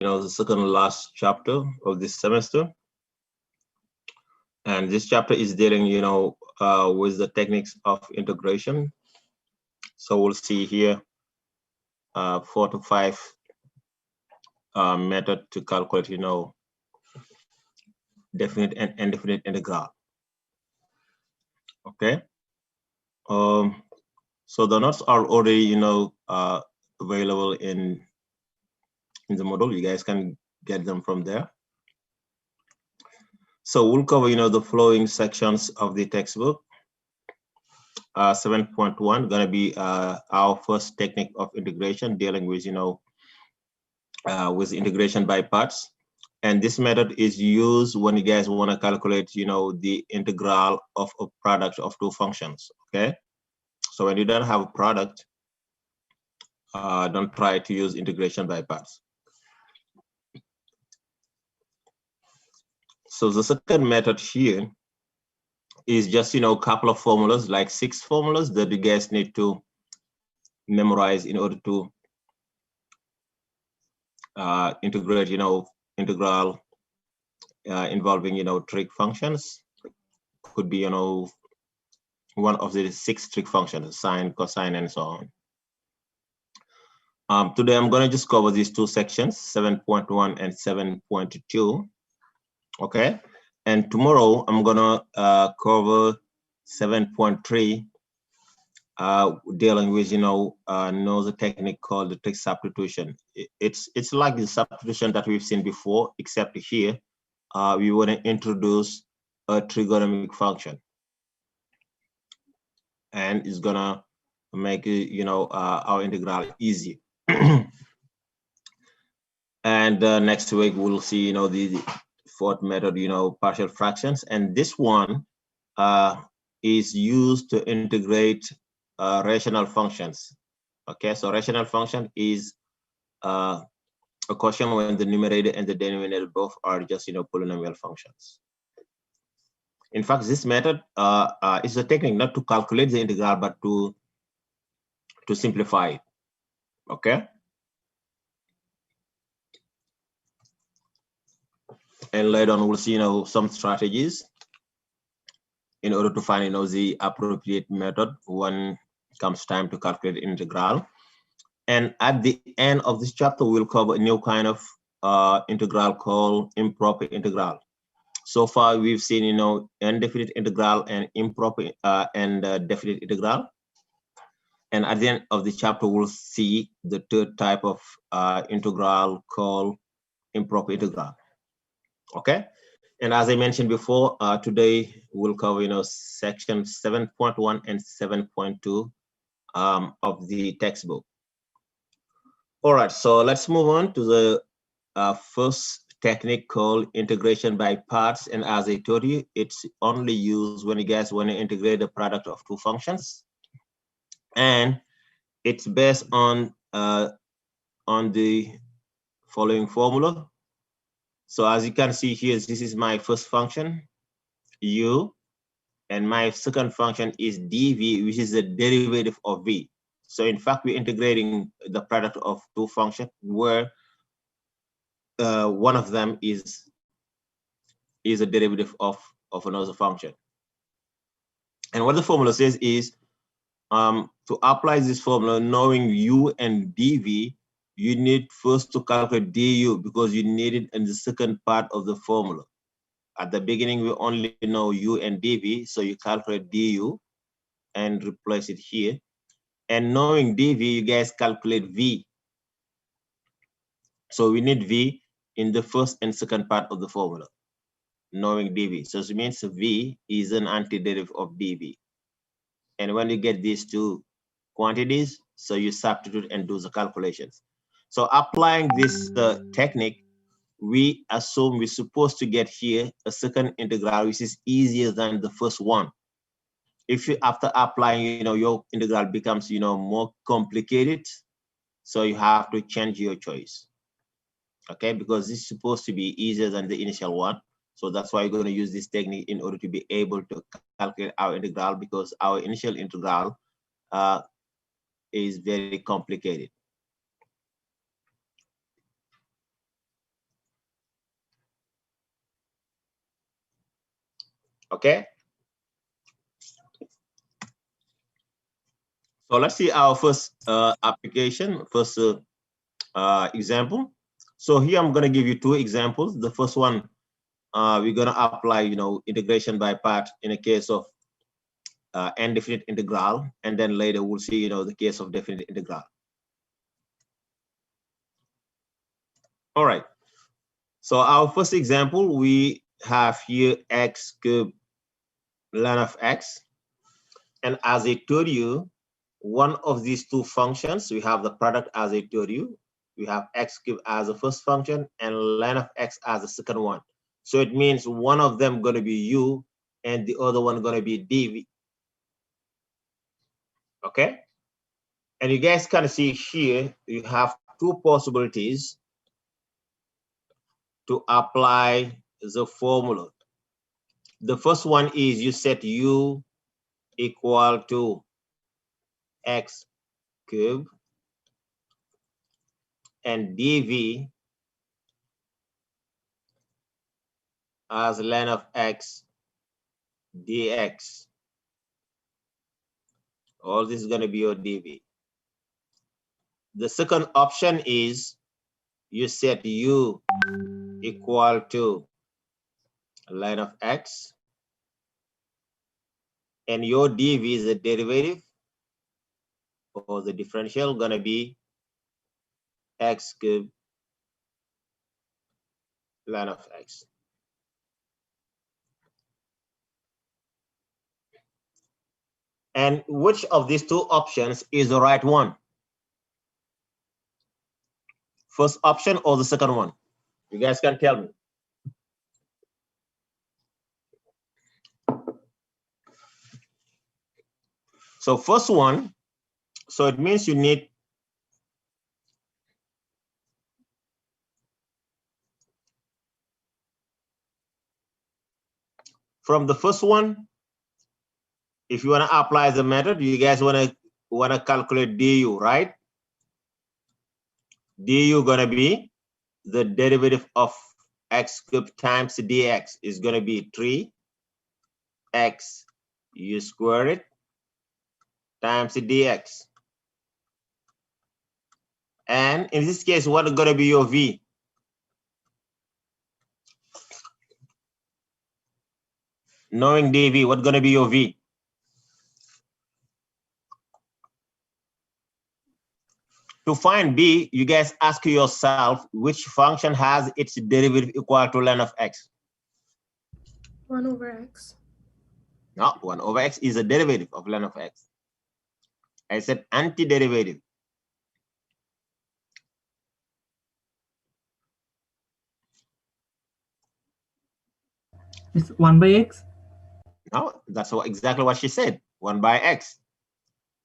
the second last chapter of this semester, and this chapter is dealing with the techniques of integration. So we'll see here 4 to 5 method to calculate definite and indefinite integral. Okay, so the notes are already available in the module. You guys can get them from there. So we'll cover the following sections of the textbook. 7.1 gonna be our first technique of integration, dealing with with integration by parts. And this method is used when you guys want to calculate the integral of a product of two functions. Okay, so when you don't have a product, don't try to use integration by parts. So the second method here is just a couple of formulas, like 6 formulas that you guys need to memorize in order to integrate integral involving trig functions. Could be one of the 6 trig functions: sine, cosine, and so on. Today I'm going to just cover these 2 sections, 7.1 and 7.2. Okay, and tomorrow I'm gonna cover 7.3, dealing with another technique called the trig substitution. It's like the substitution that we've seen before, except here we want to introduce a trigonometric function, and it's gonna make our integral easy. And next week we'll see the fourth method, partial fractions, and this one is used to integrate rational functions. Okay, so rational function is a quotient when the numerator and the denominator both are just polynomial functions. In fact, this method is a technique not to calculate the integral, but to simplify it. Okay, and later on we'll see some strategies in order to find the appropriate method when it comes time to calculate integral. And at the end of this chapter, we'll cover a new kind of integral called improper integral. So far, we've seen indefinite integral and improper and definite integral. And at the end of the chapter, we'll see the third type of integral called improper integral. Okay, and as I mentioned before, today we'll cover section 7.1 and 7.2 of the textbook. All right, so let's move on to the first technique called integration by parts. And as I told you, it's only used when you guys want to integrate the product of two functions, and it's based on the following formula. So as you can see here, this is my first function, u, and my second function is dv, which is the derivative of v. So in fact, we're integrating the product of two functions where one of them is a derivative of another function. And what the formula says is, to apply this formula, knowing u and dv, you need first to calculate du, because you need it in the second part of the formula. At the beginning, we only know u and dv, so you calculate du and replace it here. And knowing dv, you guys calculate v. So we need v in the first and second part of the formula, knowing dv. So it means v is an antiderivative of dv. And when you get these two quantities, so you substitute and do the calculations. So applying this technique, we assume we're supposed to get here a second integral, which is easier than the first one. If you, after applying, your integral becomes, more complicated, so you have to change your choice. Okay, because this is supposed to be easier than the initial one. So that's why we're going to use this technique in order to be able to calculate our integral, because our initial integral is very complicated. Okay. So let's see our first application, first example. So here I'm going to give you two examples. The first one, we're going to apply, integration by part in a case of indefinite integral, and then later we'll see, the case of definite integral. All right. So our first example, we have here x cubed ln of x, and as I told you, one of these two functions, we have the product as I told you. We have x cubed as the first function and ln of x as the second one. So it means one of them going to be u and the other one going to be dv. Okay. And you guys can see here, you have two possibilities to apply the formula. The first one is you set u equal to x cubed and dv as ln of x dx. All this is going to be your dv. The second option is you set u equal to ln of x, and your dv is the derivative or the differential going to be x cubed ln of x. And which of these two options is the right one? First option or the second one? You guys can tell me. So first one, so it means you need from the first one, if you want to apply the method, you guys want to calculate du, right? Du gonna be the derivative of x cubed times dx is gonna be 3x u squared times dx. And in this case, what is gonna be your v? Knowing dv, what's gonna be your v? To find b, you guys ask yourself which function has its derivative equal to ln of x? 1 over x. No, 1 over x is a derivative of ln of x. I said antiderivative. It's 1 by x? No, that's exactly what she said. 1 by x.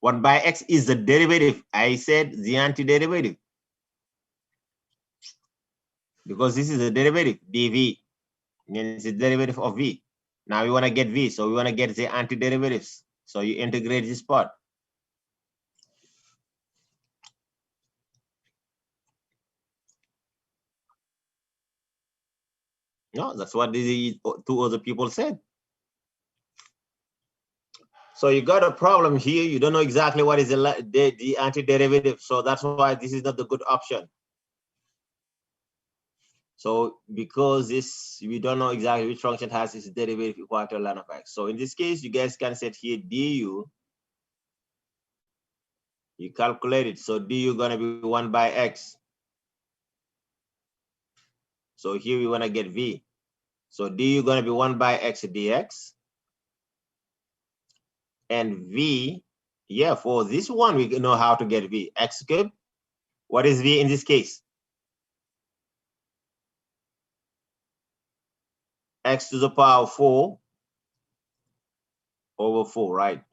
1 by x is the derivative. I said the antiderivative. Because this is a derivative, dv. Means the derivative of v. Now we want to get v, so we want to get the antiderivatives. So you integrate this part. No, that's what the two other people said. So you got a problem here. You don't know exactly what is the antiderivative. So that's why this is not the good option. So because we don't know exactly which function has its derivative equal to ln of x. So in this case, you guys can set here du. You calculate it. So du gonna be 1 by x. So here we want to get v. So du gonna be 1 by x dx. And v, yeah, for this one, we know how to get v. X cubed. What is v in this case? X to the power 4 over 4, right?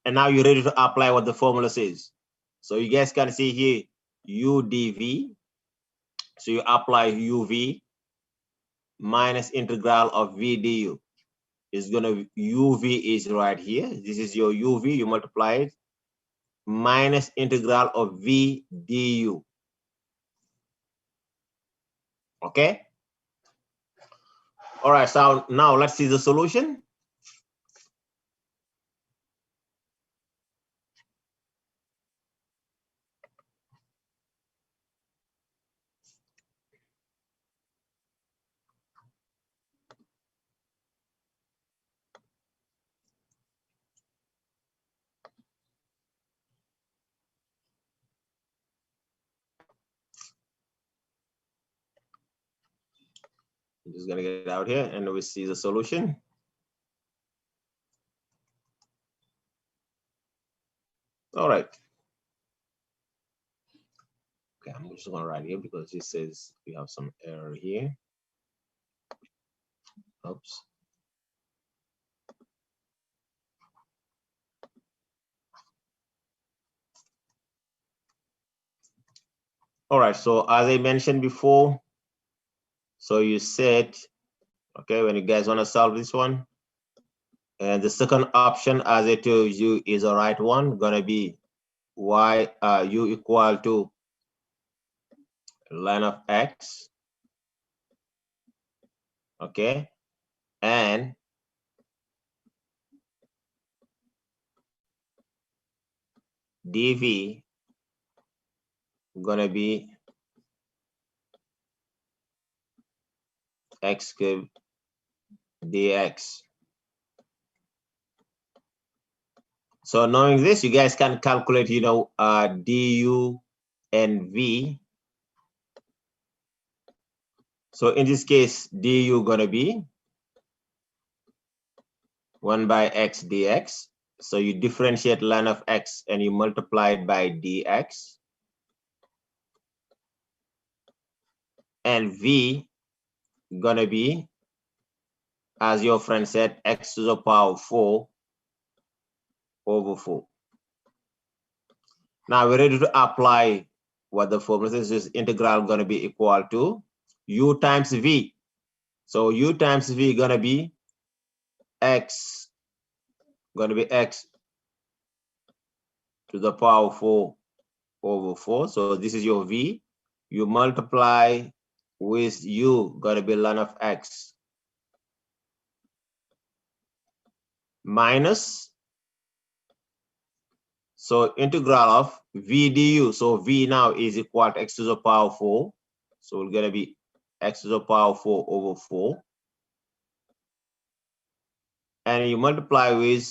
And now you're ready to apply what the formula says. So you guys can see here u dv. So you apply uv minus integral of v du. Is gonna uv is right here. This is your uv. You multiply it minus integral of v du. Okay. All right, so now let's see the solution. I'm just gonna get it out here and we see the solution. All right. Okay, I'm just gonna write here because it says we have some error here. Oops. All right, so as I mentioned before, so you said, okay, when you guys wanna solve this one, and the second option, as I told you, is the right one, gonna be u equal to ln of x, okay, and dv gonna be x cubed dx. So knowing this, you guys can calculate, du and v. So in this case, du gonna be 1 by x dx. So you differentiate ln of x and you multiply it by dx. And v gonna be, as your friend said, x to the power 4 over 4. Now we're ready to apply what the formula says. This integral gonna be equal to u times v. So u times v gonna be x to the power 4 over 4. So this is your v. You multiply with u gonna be ln of x minus, so integral of v du. So v now is equal to x to the power 4. So we're gonna be x to the power 4 over 4. And you multiply with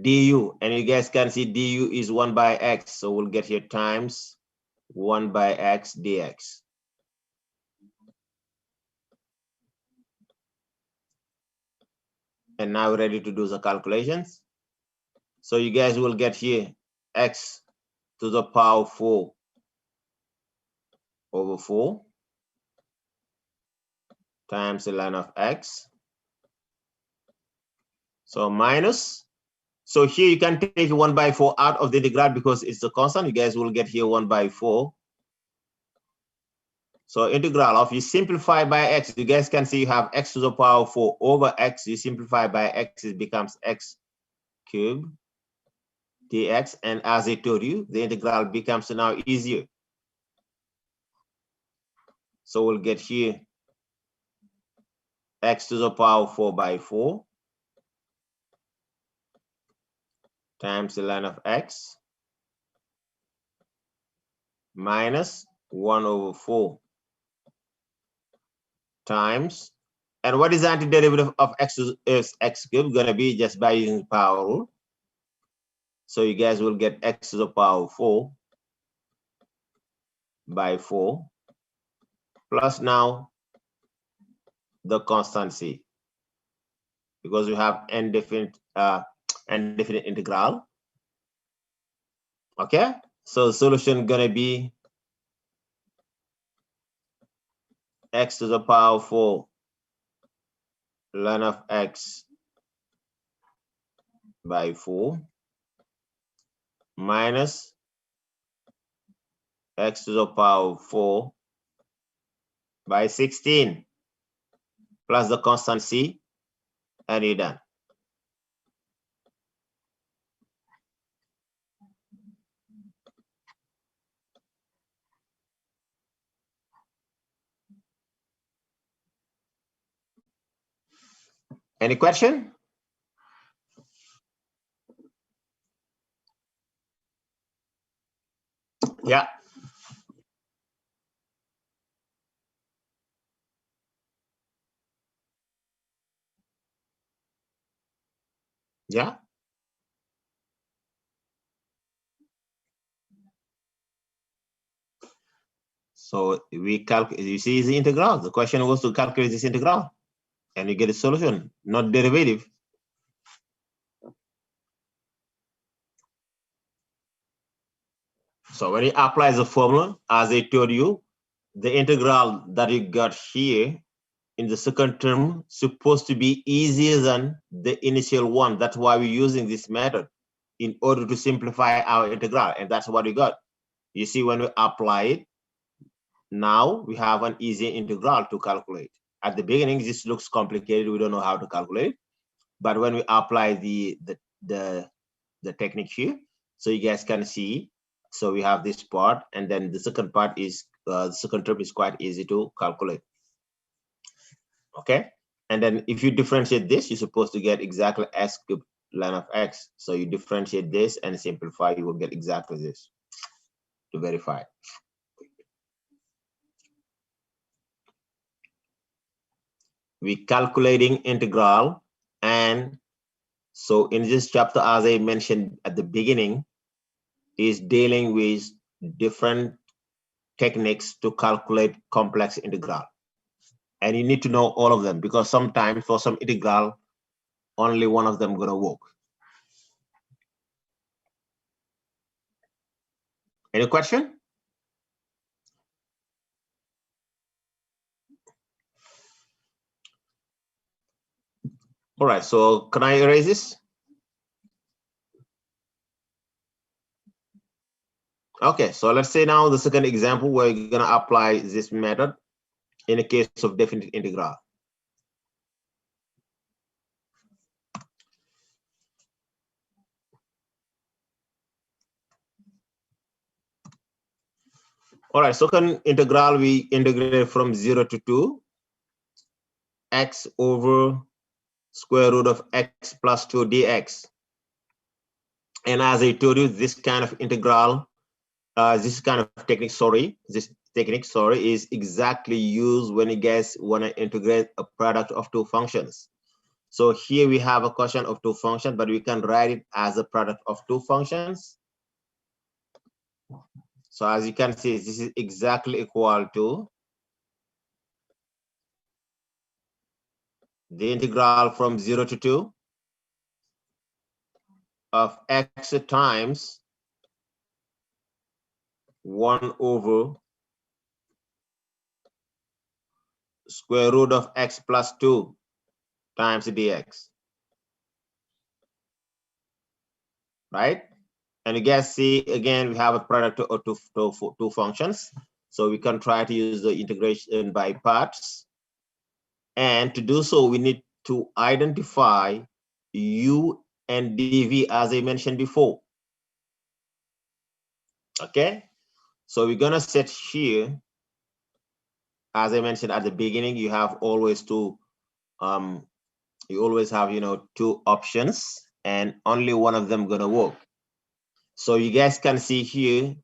du, and you guys can see du is 1 by x. So we'll get here times 1 by x dx. And now we're ready to do the calculations. So you guys will get here x to the power 4 over 4 times the ln of x. So minus, so here you can take 1 by 4 out of the integral because it's a constant. You guys will get here 1 by 4. So integral of, you simplify by x, you guys can see you have x to the power 4 over x. You simplify by x, it becomes x cubed dx. And as I told you, the integral becomes now easier. So we'll get here x to the power 4 by 4 times the ln of x minus 1 over 4 times, and what is the antiderivative of x is x cubed? Gonna be just by using power rule. So you guys will get x to the power 4 by 4 plus now the constant c, because we have indefinite integral. Okay, so the solution gonna be x to the power 4 ln of x by 4 minus x to the power 4 by 16 plus the constant c, and you're done. Any question? Yeah. Yeah. So we calculate, you see the integral. The question was to calculate this integral and you get a solution, not derivative. So when you apply the formula, as I told you, the integral that you got here in the second term supposed to be easier than the initial one. That's why we're using this method in order to simplify our integral. And that's what we got. You see, when we apply it, now we have an easier integral to calculate. At the beginning, this looks complicated. We don't know how to calculate. But when we apply the technique here, so you guys can see, so we have this part, and then the second part is, the second term is quite easy to calculate. Okay, and then if you differentiate this, you're supposed to get exactly x cubed ln of x. So you differentiate this and simplify, you will get exactly this to verify. We calculating integral, and so in this chapter, as I mentioned at the beginning, is dealing with different techniques to calculate complex integral. And you need to know all of them, because sometimes for some integral, only one of them gonna work. Any question? All right, so can I erase this? Okay, so let's say now the second example, where you're gonna apply this method in a case of definite integral. All right, second integral, we integrate from 0 to 2, x over square root of x plus 2 dx. And as I told you, this kind of integral, this kind of technique, is exactly used when you guys want to integrate a product of two functions. So here we have a question of two functions, but we can write it as a product of two functions. So as you can see, this is exactly equal to the integral from 0 to 2 of x times 1 over square root of x plus 2 times dx, right? And you guys see, again, we have a product of two functions. So we can try to use the integration by parts. And to do so, we need to identify u and dv, as I mentioned before. Okay, so we're gonna set here, as I mentioned at the beginning, you have always two, you always have, two options, and only one of them gonna work. So you guys can see here,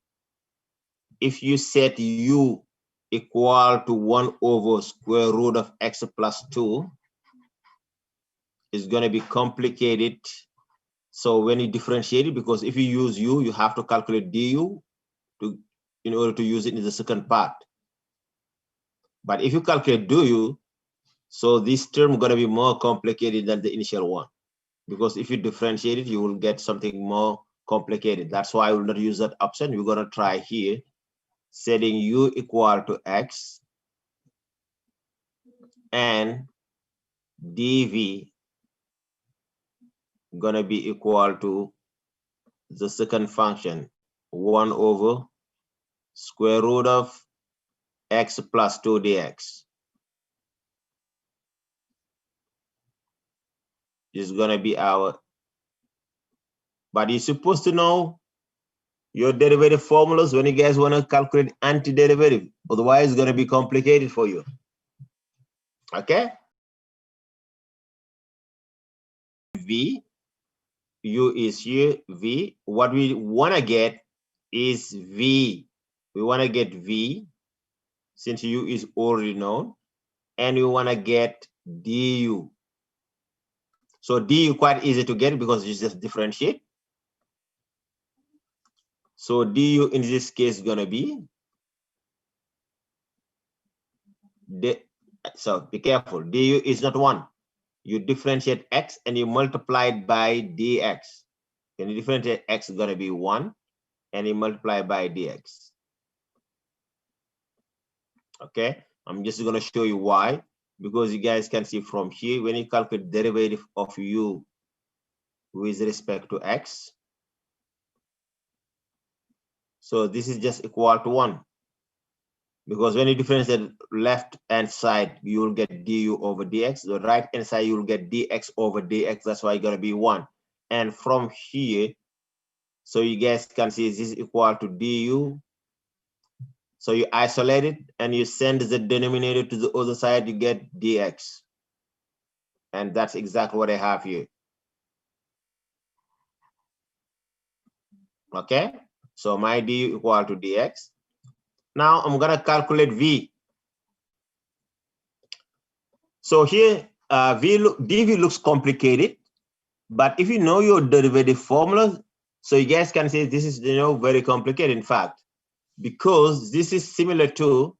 if you set u equal to 1 over square root of x plus 2, it's going to be complicated. So when you differentiate it, because if you use u, you have to calculate du in order to use it in the second part. But if you calculate du, so this term is going to be more complicated than the initial one, because if you differentiate it, you will get something more complicated. That's why I will not use that option. We're going to try here, setting u equal to x and dv gonna be equal to the second function, 1 over square root of x plus 2 dx. Is gonna be our, but you're supposed to know your derivative formulas when you guys wanna calculate antiderivative. Otherwise, it's gonna be complicated for you. Okay? V, U is here, V. What we want to get is V. We want to get V, since U is already known, and we want to get du. So du quite easy to get because you just differentiate. So du in this case is going to be, so be careful, du is not 1. You differentiate x and you multiply it by dx. When you differentiate x is going to be 1, and you multiply by dx. Okay, I'm just going to show you why, because you guys can see from here, when you calculate derivative of u with respect to x, so this is just equal to 1, because when you differentiate left hand side, you will get du over dx. The right hand side, you will get dx over dx. That's why it's going to be 1. And from here, so you guys can see this is equal to du. So you isolate it and you send the denominator to the other side, you get dx. And that's exactly what I have here. Okay, so my du equal to dx. Now I'm gonna calculate v. So here dv looks complicated, but if you know your derivative formula, so you guys can say this is very complicated, in fact, because this is similar to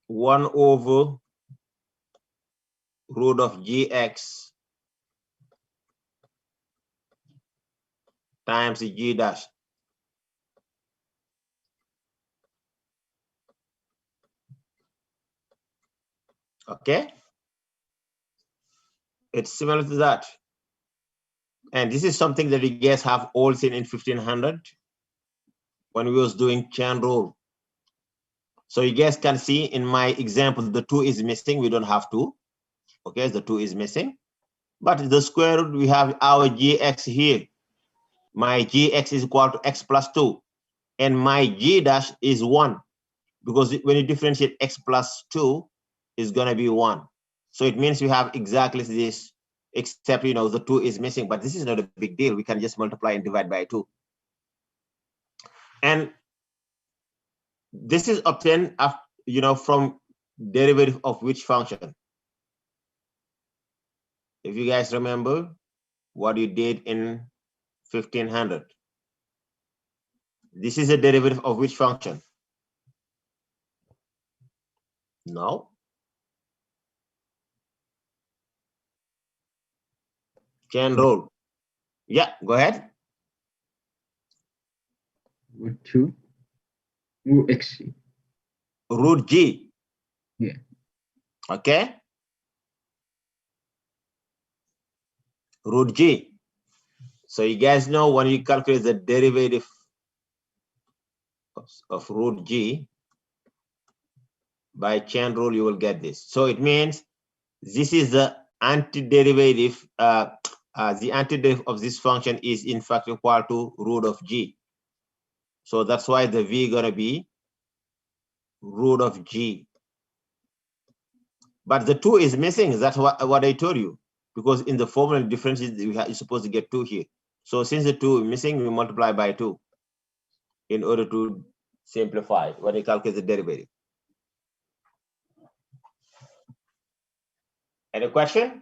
1 over root of gx times g dash. Okay, it's similar to that. And this is something that you guys have all seen in 1500 when we was doing chain rule. So you guys can see in my example, the 2 is missing. We don't have 2. Okay, the 2 is missing. But the square root, we have our gx here. My gx is equal to x plus 2. And my g dash is 1. Because when you differentiate x plus 2, it's going to be 1. So it means we have exactly this, except, the 2 is missing. But this is not a big deal. We can just multiply and divide by 2. And this is obtained after, from derivative of which function? If you guys remember what you did in 1500, this is a derivative of which function? No. Chain rule. Yeah, go ahead. Root 2 root x. Root g. Yeah. Okay. Root g. So you guys know when you calculate the derivative of root g by chain rule, you will get this. So it means this is the antiderivative. The antiderivative of this function is in fact equal to root of g. So that's why the v gonna be root of g. But the 2 is missing. That's what I told you. Because in the formula differences, you're supposed to get 2 here. So since the 2 is missing, we multiply by 2 in order to simplify when you calculate the derivative. Any question?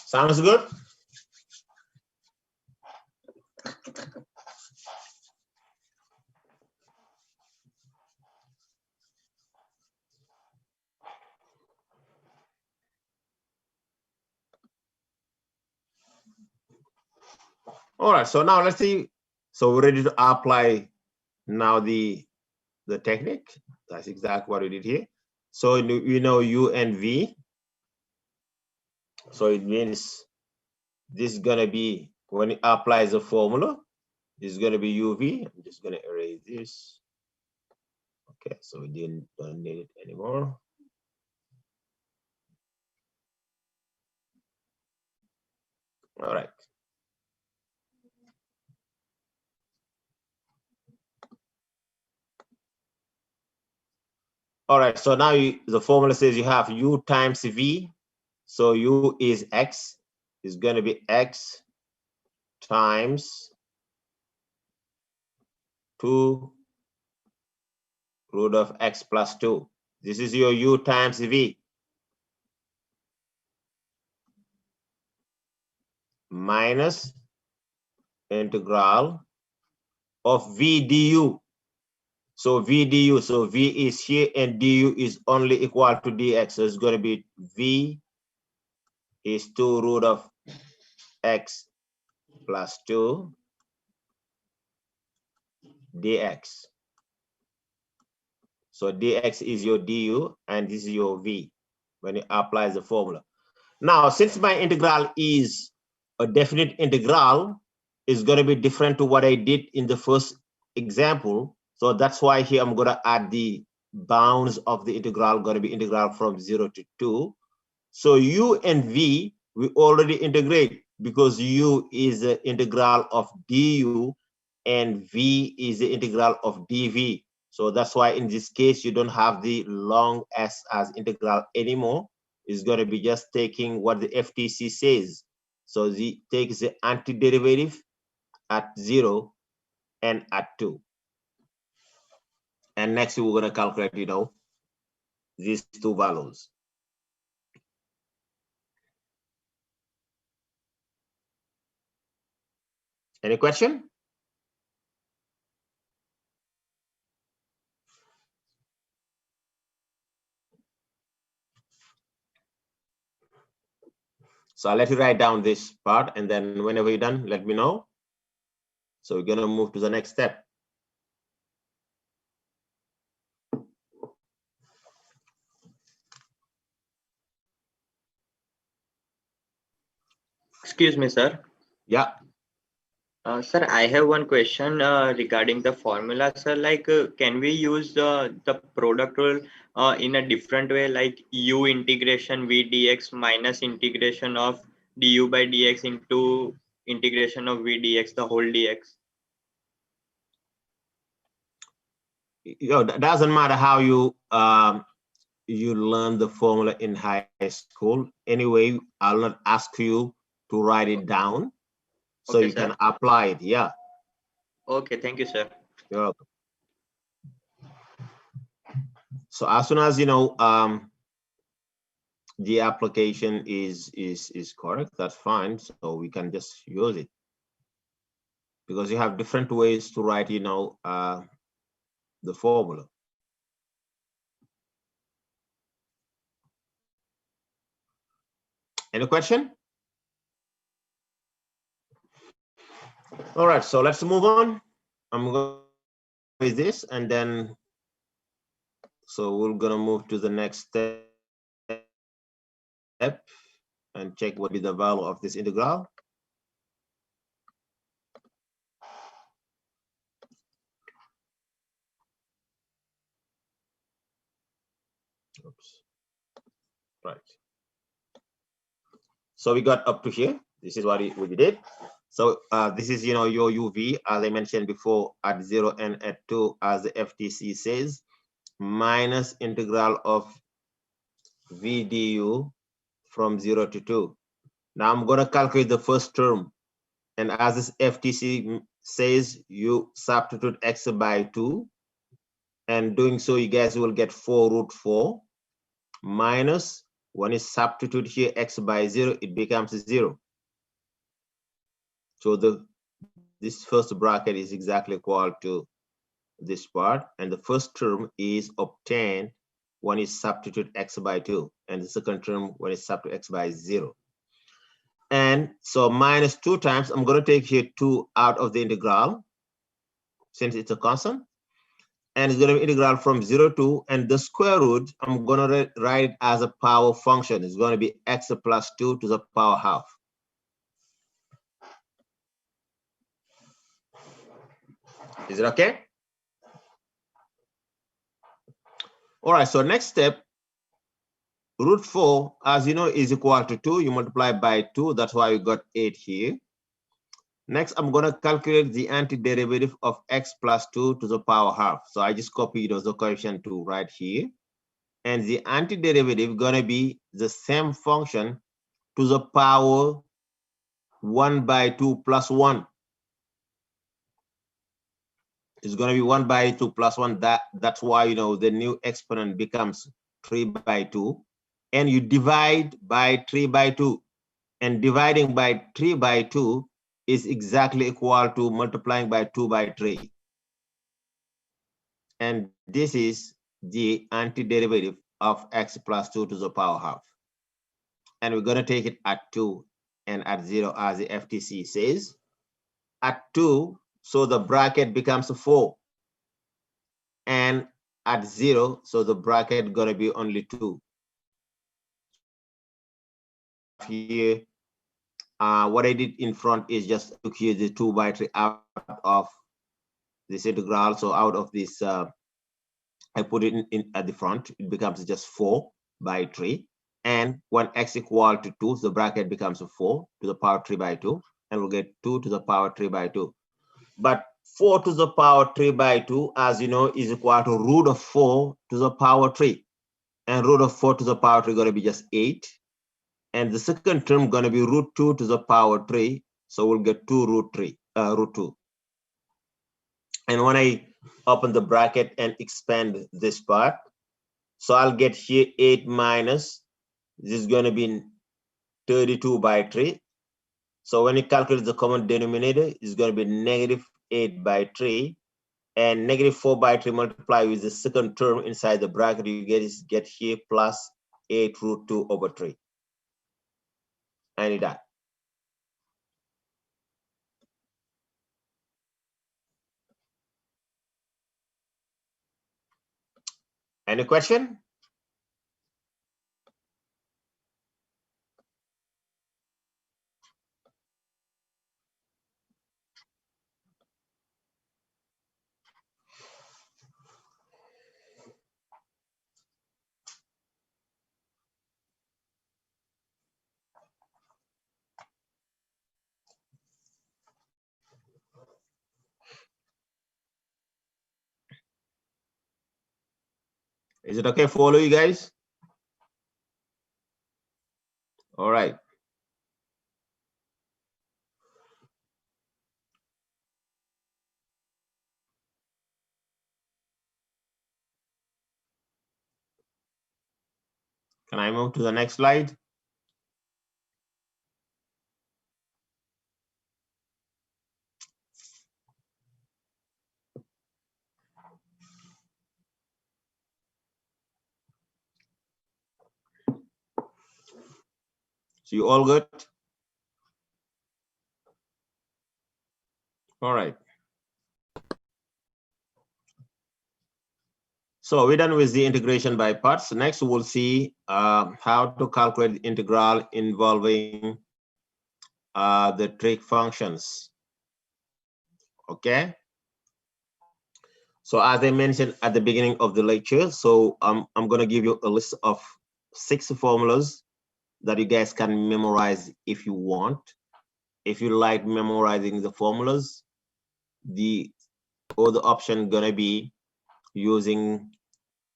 Sounds good? All right, so now let's see. So we're ready to apply now the technique. That's exactly what we did here. So we know u and v. So it means this is gonna be when it applies the formula. This is going to be UV. I'm just going to erase this. Okay, so we don't need it anymore. All right. All right, so now the formula says you have U times V. So U is X, is going to be X times 2 root of X plus 2. This is your U times V. Minus integral of V du. So V du, so V is here and du is only equal to dx. So it's going to be V is 2 root of X plus 2 dx. So dx is your du and this is your V when it applies the formula. Now, since my integral is a definite integral, it's going to be different to what I did in the first example. So that's why here I'm going to add the bounds of the integral, going to be integral from 0 to 2. So U and V, we already integrate because U is the integral of du and V is the integral of dV. So that's why in this case, you don't have the long S as integral anymore. It's going to be just taking what the FTC says. So it takes the antiderivative at 0 and at 2. And next, we're going to calculate, these two values. Any question? So I'll let you write down this part, and then whenever you're done, let me know. So we're going to move to the next step. Excuse me, sir. Yeah. Sir, I have one question regarding the formula, sir. Like, can we use the product rule in a different way, like U integration V dx minus integration of du by dx into integration of V dx, the whole dx? That doesn't matter how you learn the formula in high school. Anyway, I'll not ask you to write it down, so Okay, you sir. can apply it. Yeah. Okay, thank you, sir. You're welcome. So as soon as the application is correct, that's fine. So we can just use it because you have different ways to write, the formula. Any question? All right, so let's move on. I'm going to do this, and then so we're going to move to the next step and check what is the value of this integral. Oops. Right. So we got up to here. This is what we did. So this is, your UV, as I mentioned before, at 0 and at 2, as the FTC says, minus integral of V du from 0 to 2. Now I'm going to calculate the first term. And as this FTC says, you substitute x by 2. And doing so, you guys will get 4 root 4 minus, when you substitute here x by 0, it becomes 0. So this first bracket is exactly equal to this part, and the first term is obtained when you substitute x by 2, and the second term when you substitute x by 0. And so minus 2 times, I'm going to take here 2 out of the integral, since it's a constant, and it's going to be integral from 0 to, and the square root, I'm going to write it as a power function. It's going to be x plus 2 to the power half. Is it okay? All right, so next step, root 4, as you know, is equal to 2. You multiply by 2. That's why we got 8 here. Next, I'm going to calculate the antiderivative of x plus 2 to the power half. So I just copied the coefficient 2 right here. And the antiderivative going to be the same function to the power 1 by 2 plus 1. It's going to be 1 by 2 plus 1. That's why, you know, the new exponent becomes 3 by 2. And you divide by 3 by 2. And dividing by 3 by 2 is exactly equal to multiplying by 2 by 3. And this is the antiderivative of x plus 2 to the power half. And we're going to take it at 2 and at 0 as the FTC says. At 2, so the bracket becomes 4. And at 0, so the bracket going to be only 2. Here, what I did in front is just took here the 2 by 3 out of this integral. So out of this, I put it in at the front. It becomes just 4 by 3. And when x equal to 2, the bracket becomes 4 to the power 3 by 2. And we'll get 2 to the power 3 by 2. But 4 to the power 3 by 2, as you know, is equal to root of 4 to the power 3. And root of 4 to the power 3 is going to be just 8. And the second term going to be root 2 to the power 3. So we'll get 2 root 2. And when I open the bracket and expand this part, so I'll get here 8 minus, this is going to be 32 by 3. So when you calculate the common denominator, it's going to be negative 8 by 3. And negative 4 by 3 multiply with the second term inside the bracket, you get here plus 8 root 2 over 3. I need that. Any question? Is it okay for all of you guys? All right. Can I move to the next slide? So you all good? All right. So we're done with the integration by parts. Next, we'll see how to calculate the integral involving the trig functions. Okay. So as I mentioned at the beginning of the lecture, so I'm going to give you a list of 6 formulas that you guys can memorize if you want. If you like memorizing the formulas, the other option gonna be using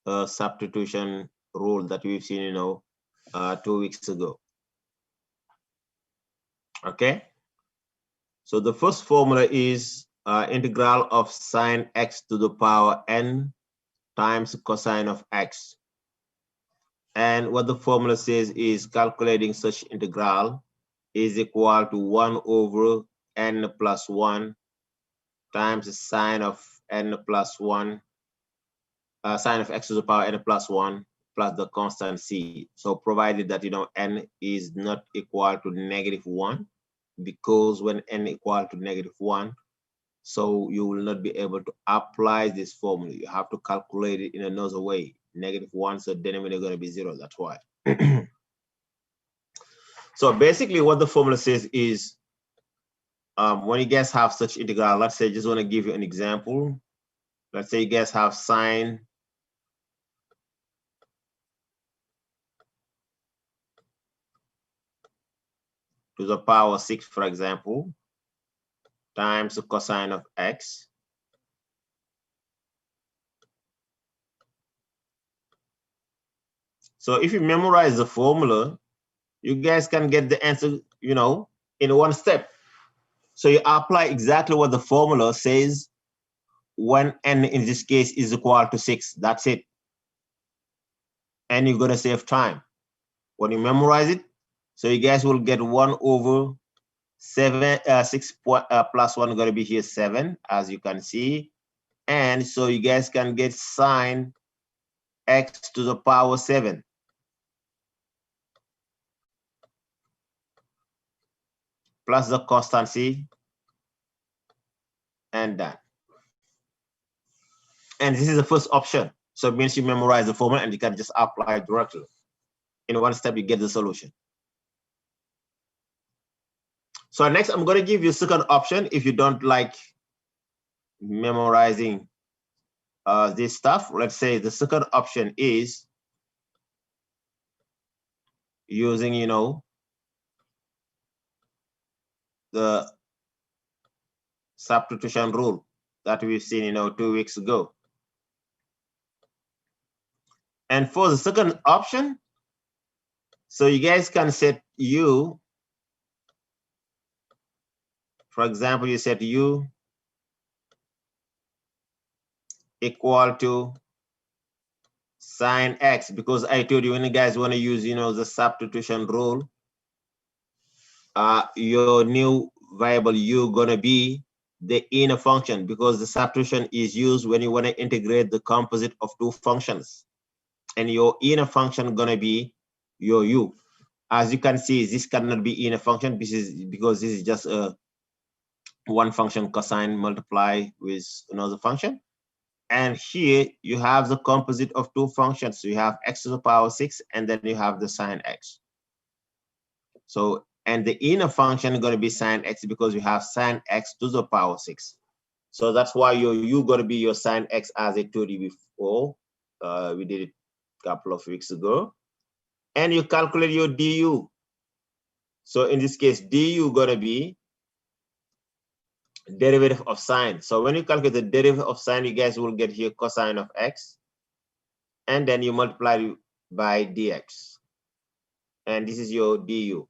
a substitution rule that we've seen, you know, 2 weeks ago. Okay. So the first formula is integral of sine x to the power n times cosine of x. And what the formula says is calculating such integral is equal to 1 over n plus 1 times the sine of n plus 1, sine of x to the power n plus 1 plus the constant c. So provided that, you know, n is not equal to -1, because when n equal to -1, so you will not be able to apply this formula. You have to calculate it in another way. -1, so denominator is going to be 0. That's why. So basically what the formula says is when you guys have such integral, let's say, just want to give you an example. Let's say you guys have sine to the power 6, for example, times the cosine of x. So if you memorize the formula, you guys can get the answer, you know, in one step. So you apply exactly what the formula says when n in this case is equal to 6. That's it. And you're going to save time when you memorize it. So you guys will get 1 over 7, 6 plus 1 going to be here 7, as you can see. And so you guys can get sine x to the power 7. Plus the constancy and that. And this is the first option. So it means you memorize the formula and you can just apply it directly. In one step, you get the solution. So next, I'm going to give you a second option if you don't like memorizing this stuff. Let's say the second option is using, you know, the substitution rule that we've seen, you know, 2 weeks ago. And for the second option, so you guys can set u, for example, you set u equal to sine x, because I told you when you guys want to use, you know, the substitution rule, your new variable u gonna be the inner function, because the substitution is used when you want to integrate the composite of two functions, and your inner function gonna be your u. As you can see, this cannot be inner function. This is because this is just a one function cosine multiply with another function. And here you have the composite of two functions. So you have x to the power 6, and then you have the sine x. So, and the inner function is going to be sine x because you have sine x to the power 6. So that's why your u going to be your sine x, as I told you before. We did it a couple of weeks ago. And you calculate your du. So in this case, du going to be derivative of sine. So when you calculate the derivative of sine, you guys will get here cosine of x, and then you multiply by dx, and this is your du.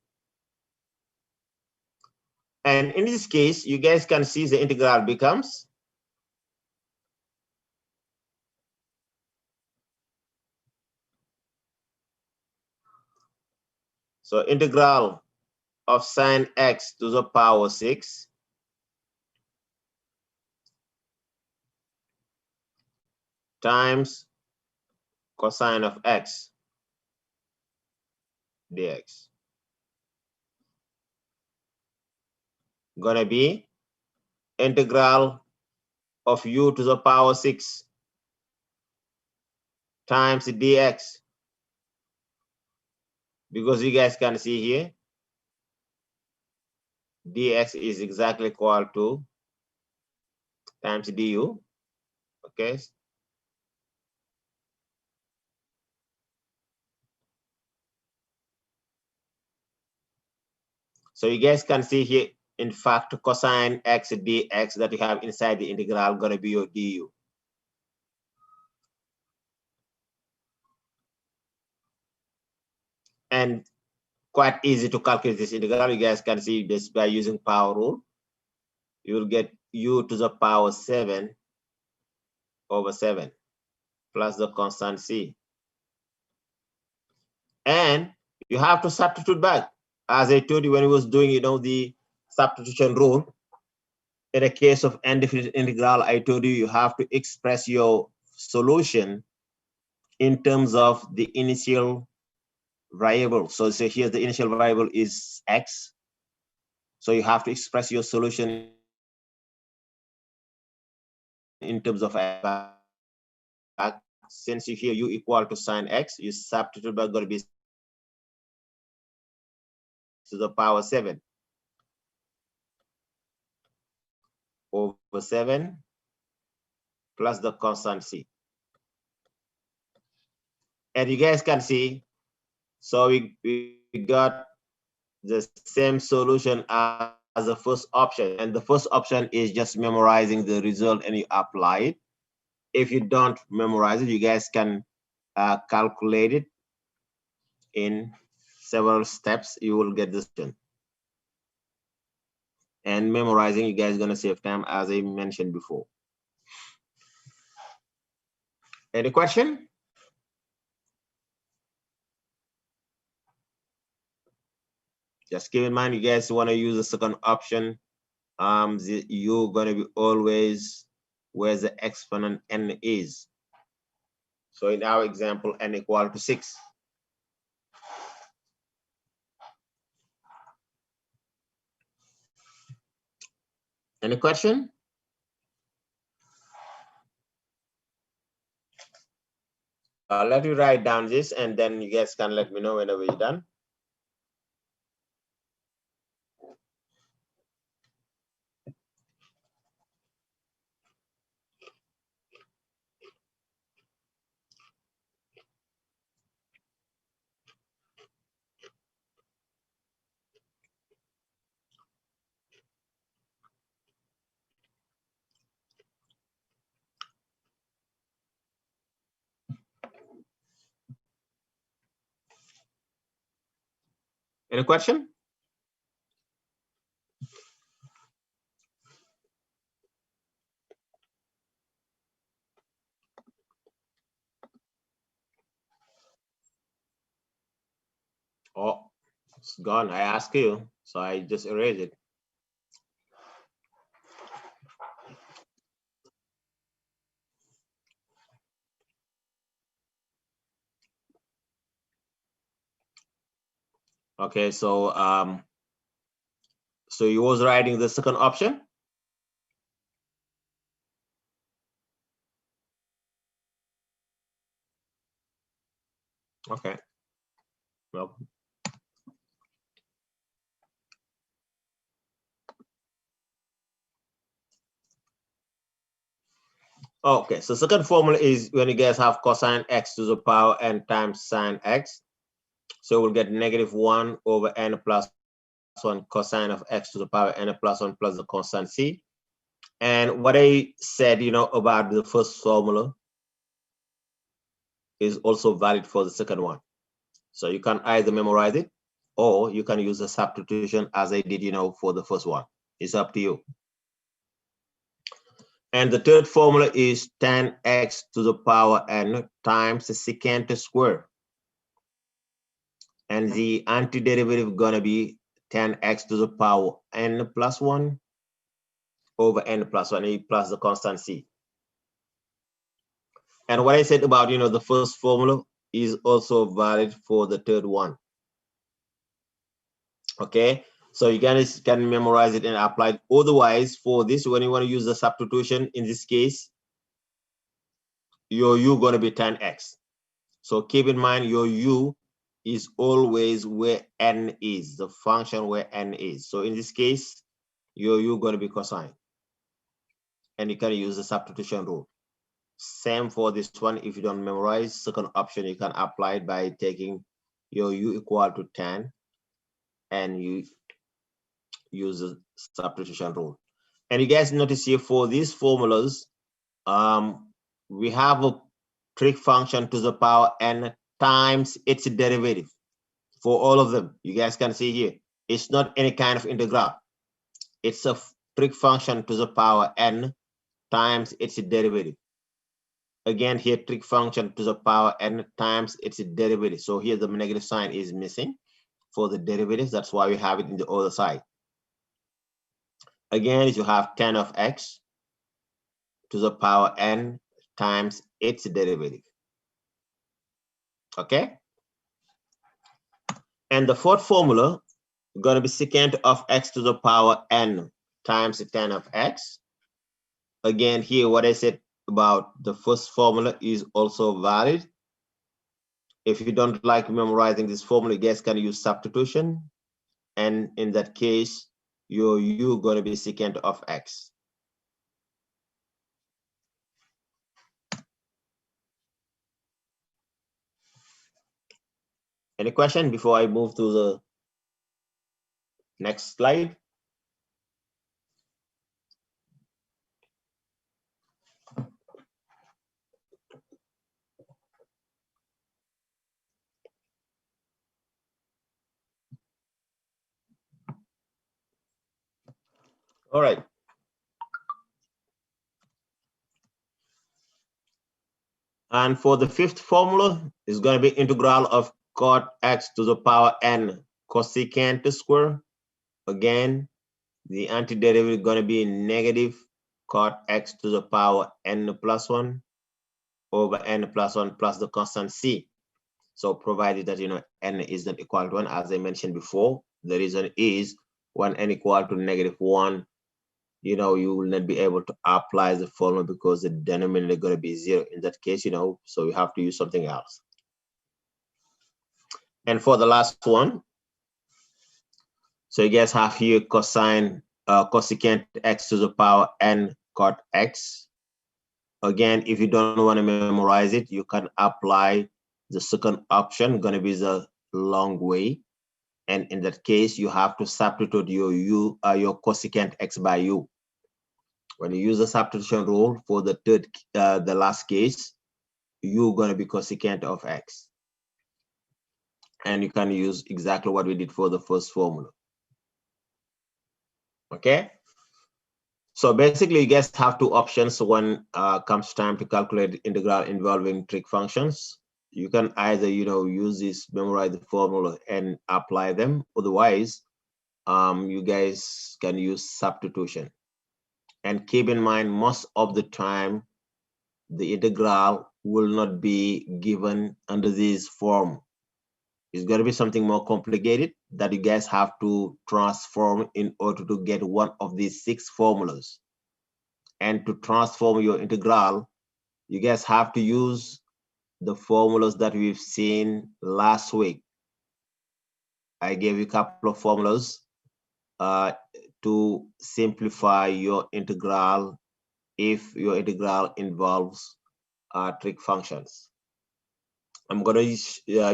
And in this case, you guys can see the integral becomes so integral of sine x to the power 6 times cosine of x dx gonna be integral of u to the power 6 times dx, because you guys can see here dx is exactly equal to times du. Okay, so you guys can see here, in fact, cosine x dx that you have inside the integral gonna be your du. And quite easy to calculate this integral. You guys can see this by using power rule. You will get u to the power 7 over 7 plus the constant c. And you have to substitute back. As I told you when I was doing, you know, the substitution rule, in a case of indefinite integral, I told you you have to express your solution in terms of the initial variable. So here the initial variable is x. So you have to express your solution in terms of x. Since you here u equal to sine x, you substitute back going to be to the power 7. over 7 plus the constant c. And you guys can see, so we got the same solution as the first option. And the first option is just memorizing the result and you apply it. If you don't memorize it, you guys can calculate it in several steps. You will get this done. And memorizing, you guys gonna save time, as I mentioned before. Any question? Just keep in mind, you guys want to use the second option. You're gonna be always where the exponent n is. So in our example, n equal to 6. Any question? Let me write down this and then you guys can let me know whenever you're done. Any question? Oh, it's gone. I asked you, so I just erased it. Okay, so so you was writing the second option. Okay. Well. Okay, so second formula is when you guys have cosine x to the power n times sine x. So we'll get -1 over n plus 1 cosine of x to the power n plus 1 plus the constant c. And what I said, about the first formula is also valid for the second one. So you can either memorize it or you can use a substitution as I did, for the first one. It's up to you. And the third formula is tan x to the power n times the secant square. And the antiderivative gonna be tan x to the power n plus 1 over n plus 1 plus the constant c. And what I said about, the first formula is also valid for the third one. Okay, so you guys can memorize it and apply it. Otherwise, for this, when you want to use the substitution, in this case, your u going to be tan x. So keep in mind your u is always where n is, the function where n is. So in this case, your u going to be cosine. And you can use the substitution rule. Same for this one. If you don't memorize, second option, you can apply it by taking your u equal to tan and you use the substitution rule. And you guys notice here for these formulas, we have a trig function to the power n times its derivative for all of them. You guys can see here, it's not any kind of integral. It's a trig function to the power n times its derivative. Again, here trig function to the power n times its derivative. So here the negative sign is missing for the derivatives. That's why we have it in the other side. Again, you have tan of x to the power n times its derivative. Okay? And the fourth formula is going to be secant of x to the power n times tan of x. Again, here what I said about the first formula is also valid. If you don't like memorizing this formula, you guys can use substitution. And in that case, your u going to be secant of x. Any question before I move to the next slide? All right. And for the fifth formula, it's going to be integral of cot x to the power n cosecant square. Again, the antiderivative is going to be negative cot x to the power n plus 1 over n plus 1 plus the constant c. So provided that, n is not equal to 1, as I mentioned before, the reason is when n equal to -1, you will not be able to apply the formula because the denominator is going to be 0 in that case, so you have to use something else. And for the last one, so you guys have here cosecant x to the power n cot x. Again, if you don't want to memorize it, you can apply the second option, going to be the long way. And in that case, you have to substitute your cosecant x by u. When you use the substitution rule for the the last case, u going to be cosecant of x. And you can use exactly what we did for the first formula. Okay. So basically, you guys have two options when comes time to calculate the integral involving trig functions. You can either, use this, memorize the formula and apply them. Otherwise, you guys can use substitution. And keep in mind, most of the time, the integral will not be given under this form. It's going to be something more complicated that you guys have to transform in order to get one of these 6 formulas. And to transform your integral, you guys have to use the formulas that we've seen last week. I gave you a couple of formulas to simplify your integral if your integral involves trig functions. I'm going to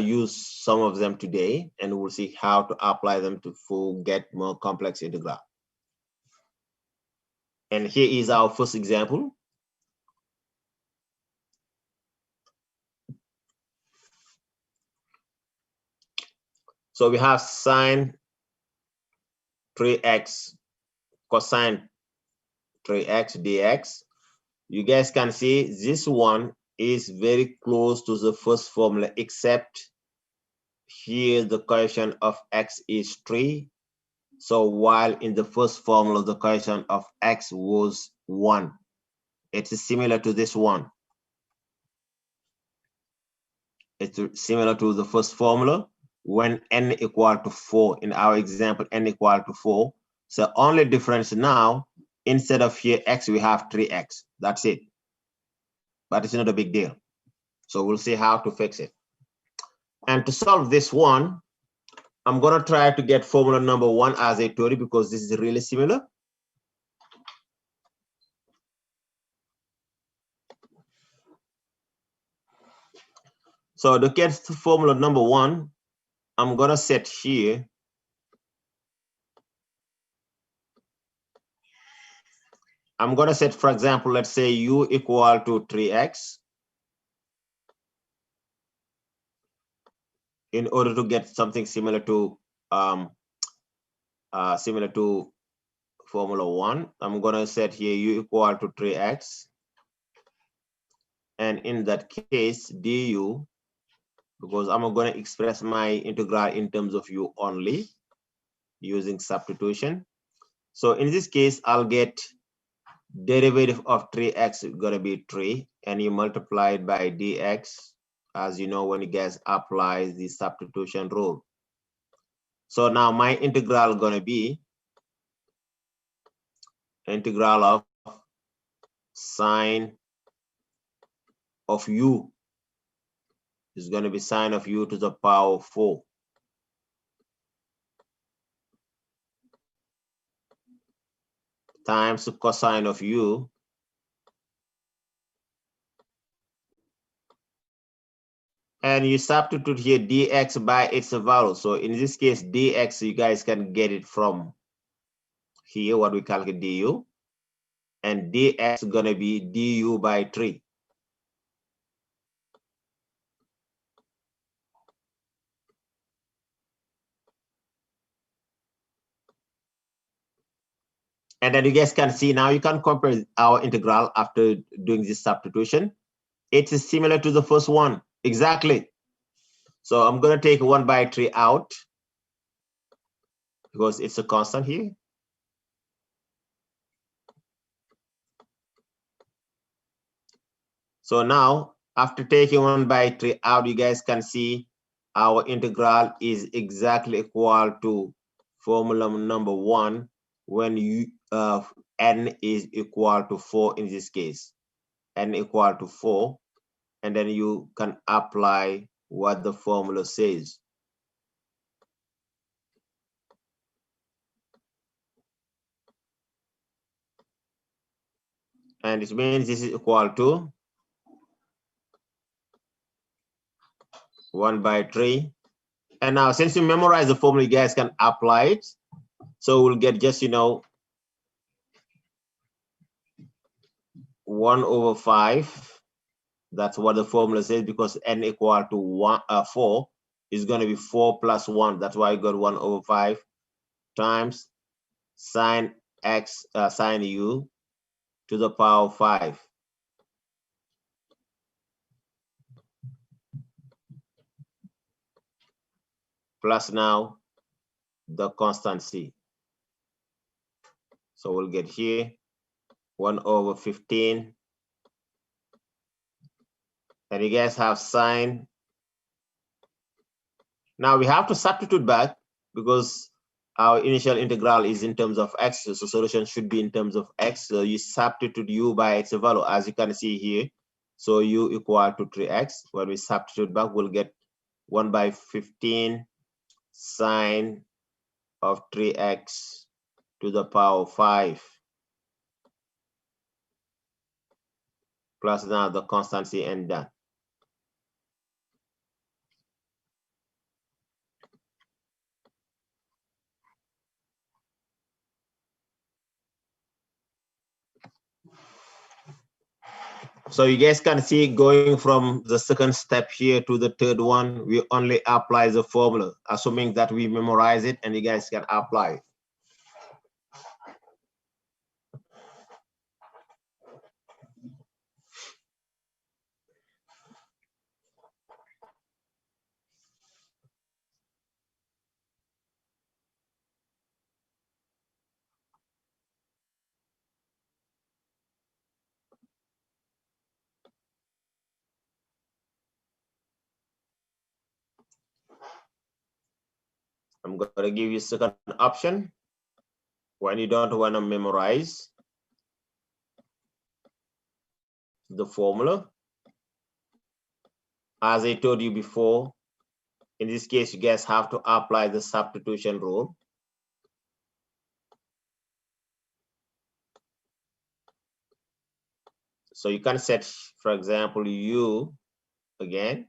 use some of them today, and we'll see how to apply them to get more complex integral. And here is our first example. So we have sine 3x cosine 3x dx. You guys can see this one is very close to the first formula, except here the coefficient of x is 3. So while in the first formula, the coefficient of x was 1. It is similar to this one. It's similar to the first formula when n equal to 4. In our example, n equal to 4. So only difference now, instead of here x, we have 3x. That's it. But it's not a big deal. So we'll see how to fix it. And to solve this one, I'm going to try to get formula number 1 as I told you, because this is really similar. So to get to formula number 1, I'm going to set here for example, let's say u equal to 3x. In order to get something similar to formula 1, I'm going to set here u equal to 3x. And in that case, du, because I'm going to express my integral in terms of u only using substitution. So in this case, I'll get derivative of 3x is going to be 3, and you multiply it by dx, as you know when you guys apply the substitution rule. So now my integral is going to be integral of sine of u is going to be sine of u to the power 4 times cosine of u and you substitute here dx by its value. So in this case, dx, you guys can get it from here, what we calculate du, and dx gonna be du by 3. And then you guys can see now, you can compare our integral after doing this substitution. It is similar to the first one, exactly. So I'm gonna take 1 by 3 out because it's a constant here. So now, after taking 1 by 3 out, you guys can see our integral is exactly equal to formula number 1 when n is equal to 4 in this case, n equal to 4, and then you can apply what the formula says. And it means this is equal to 1 by 3. And now, since you memorize the formula, you guys can apply it. So we'll get just, 1/5. That's what the formula says, because n equal to 4 is going to be 4 plus 1. That's why I got 1/5 times sine x, sine u to the power 5. Plus now the constant c. So we'll get here 1/15. And you guys have sine. Now we have to substitute back because our initial integral is in terms of x, so solution should be in terms of x. So you substitute u by its value, as you can see here. So u equal to 3x. When we substitute back, we'll get 1 by 15 sine of 3x to the power 5. Plus now the constant c and done. So you guys can see, going from the second step here to the third one, we only apply the formula, assuming that we memorize it and you guys can apply it. I'm going to give you a second option when you don't want to memorize the formula. As I told you before, in this case, you guys have to apply the substitution rule. So you can set, for example, u again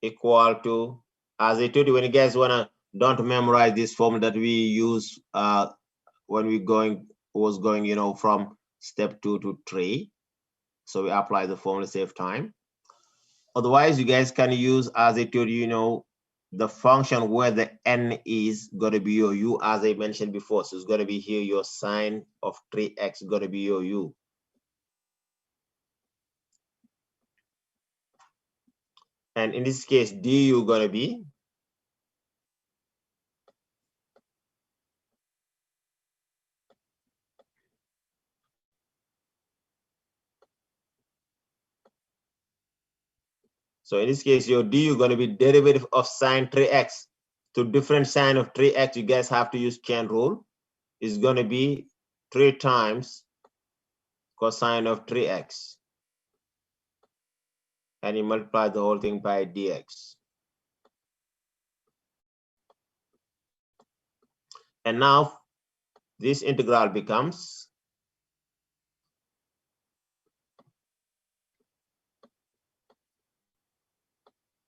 equal to, as I told you, when you guys don't memorize this formula that we use when we was going from step 2 to 3. So we apply the formula, save time. Otherwise, you guys can use, as I told you, the function where the n is going to be your u, as I mentioned before. So it's going to be here, your sine of 3x going to be your u. And in this case, du going to be so in this case, your du going to be derivative of sine 3x. To different sine of 3x, you guys have to use chain rule. Is going to be 3 times cosine of 3x. And you multiply the whole thing by dx. And now this integral becomes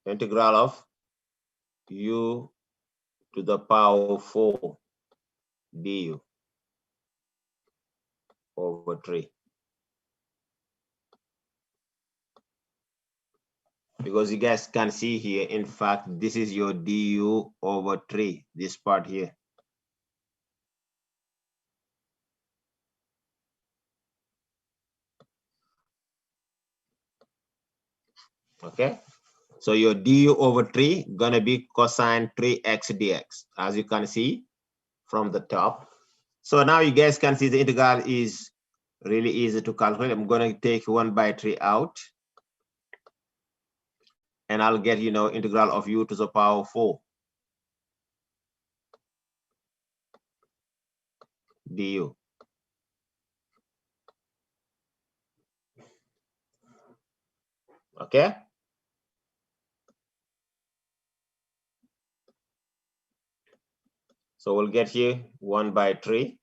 integral of u to the power 4 du over 3. Because you guys can see here, in fact, this is your du over 3, this part here. Okay, so your du over 3 gonna be cosine 3x dx, as you can see from the top. So now you guys can see the integral is really easy to calculate. I'm gonna take 1/3 out, and I'll get, you know, integral of u to the power 4 du. Okay, so we'll get here 1/3.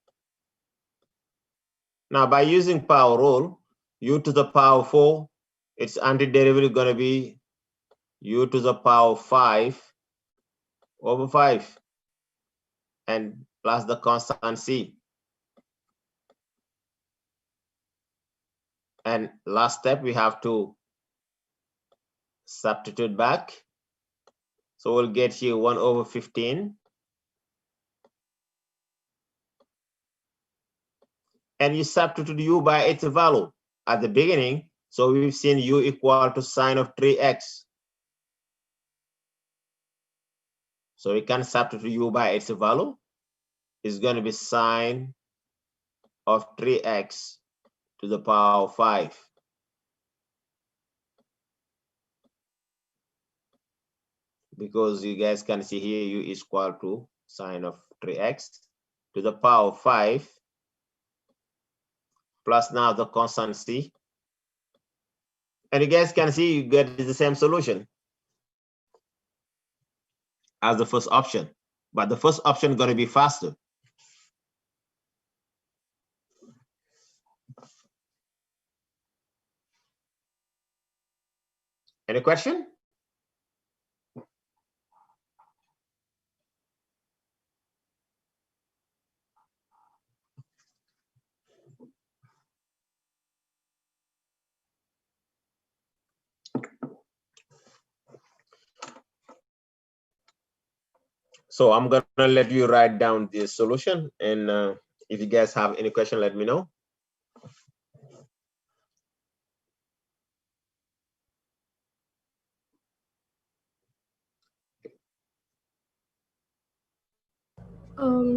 Now by using power rule, u to the power 4, its antiderivative gonna be u to the power 5 over 5, and plus the constant c. And last step, we have to substitute back. So we'll get here 1 over 15. And you substitute u by its value at the beginning. So we've seen u equal to sine of 3x. So we can substitute u by its value. It's going to be sine of 3x to the power 5. Because you guys can see here u is equal to sine of 3x to the power 5 plus now the constant c. And you guys can see you get the same solution as the first option, but the first option is going to be faster. Any question? So I'm going to let you write down the solution, and if you guys have any question, let me know.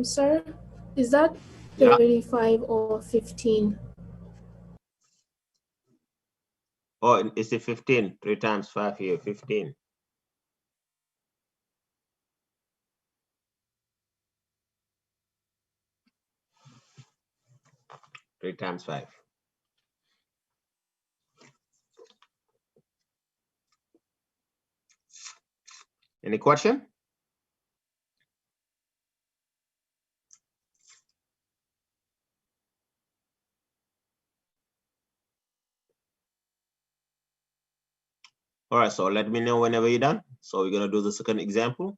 Sir, is that Yeah. 35 or 15? Oh, it's a 15. 3 times 5 here, 15. Three times 5. Any question? All right, so let me know whenever you're done. So we're going to do the second example.